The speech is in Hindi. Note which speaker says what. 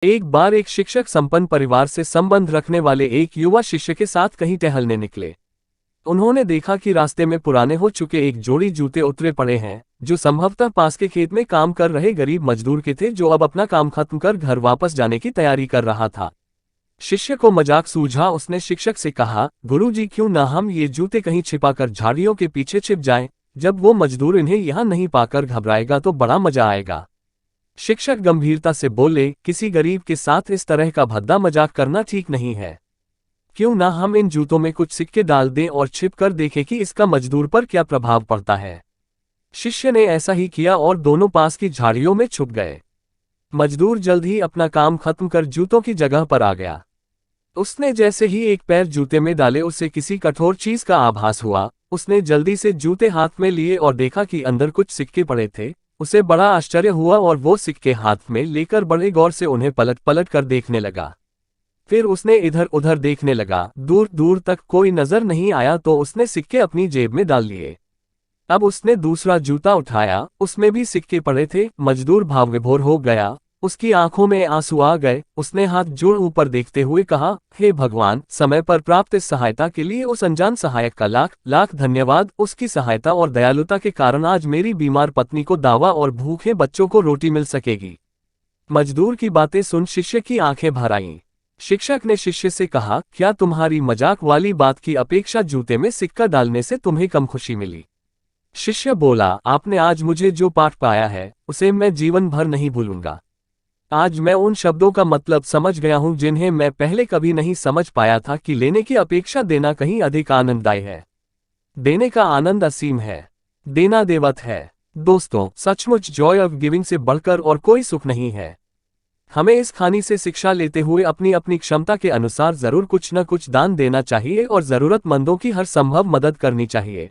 Speaker 1: एक बार एक शिक्षक संपन्न परिवार से संबंध रखने वाले एक युवा शिष्य के साथ कहीं टहलने निकले। उन्होंने देखा कि रास्ते में पुराने हो चुके एक जोड़ी जूते उतरे पड़े हैं, जो संभवतः पास के खेत में काम कर रहे गरीब मजदूर के थे, जो अब अपना काम खत्म कर घर वापस जाने की तैयारी कर रहा था। शिष्य को मजाक सूझा। उसने शिक्षक से कहा, गुरुजी, क्यों ना हम ये जूते कहीं छिपाकर झाड़ियों के पीछे छिप जाएं? जब वो मजदूर इन्हें यहाँ नहीं पाकर घबराएगा तो बड़ा मजा आएगा। शिक्षक गंभीरता से बोले, किसी गरीब के साथ इस तरह का भद्दा मजाक करना ठीक नहीं है। क्यों ना हम इन जूतों में कुछ सिक्के डाल दें और छिप कर देखें कि इसका मजदूर पर क्या प्रभाव पड़ता है। शिष्य ने ऐसा ही किया और दोनों पास की झाड़ियों में छुप गए। मजदूर जल्द ही अपना काम खत्म कर जूतों की जगह पर आ गया। उसने जैसे ही एक पैर जूते में डाले, उसे किसी कठोर चीज का आभास हुआ। उसने जल्दी से जूते हाथ में लिए और देखा कि अंदर कुछ सिक्के पड़े थे। उसे बड़ा आश्चर्य हुआ और वो सिक्के हाथ में लेकर बड़े गौर से उन्हें पलट पलट कर देखने लगा। फिर उसने इधर उधर देखने लगा। दूर दूर तक कोई नजर नहीं आया तो उसने सिक्के अपनी जेब में डाल लिए। अब उसने दूसरा जूता उठाया, उसमें भी सिक्के पड़े थे। मजदूर भावविभोर हो गया, उसकी आंखों में आंसू आ गए। उसने हाथ जोड़ ऊपर देखते हुए कहा, हे भगवान, समय पर प्राप्त इस सहायता के लिए उस अनजान सहायक का लाख लाख धन्यवाद। उसकी सहायता और दयालुता के कारण आज मेरी बीमार पत्नी को दवा और भूखे बच्चों को रोटी मिल सकेगी। मजदूर की बातें सुन शिष्य की आंखें भर आईं। शिक्षक ने शिष्य से कहा, क्या तुम्हारी मजाक वाली बात की अपेक्षा जूते में सिक्का डालने से तुम्हें कम खुशी मिली? शिष्य बोला, आपने आज मुझे जो पाठ पाया है उसे मैं जीवन भर नहीं भूलूंगा। आज मैं उन शब्दों का मतलब समझ गया हूं जिन्हें मैं पहले कभी नहीं समझ पाया था, कि लेने की अपेक्षा देना कहीं अधिक आनंददायी है। देने का आनंद असीम है, देना देवत है। दोस्तों, सचमुच जॉय ऑफ गिविंग से बढ़कर और कोई सुख नहीं है। हमें इस कहानी से शिक्षा लेते हुए अपनी अपनी क्षमता के अनुसार जरूर कुछ न कुछ दान देना चाहिए और जरूरतमंदों की हर संभव मदद करनी चाहिए।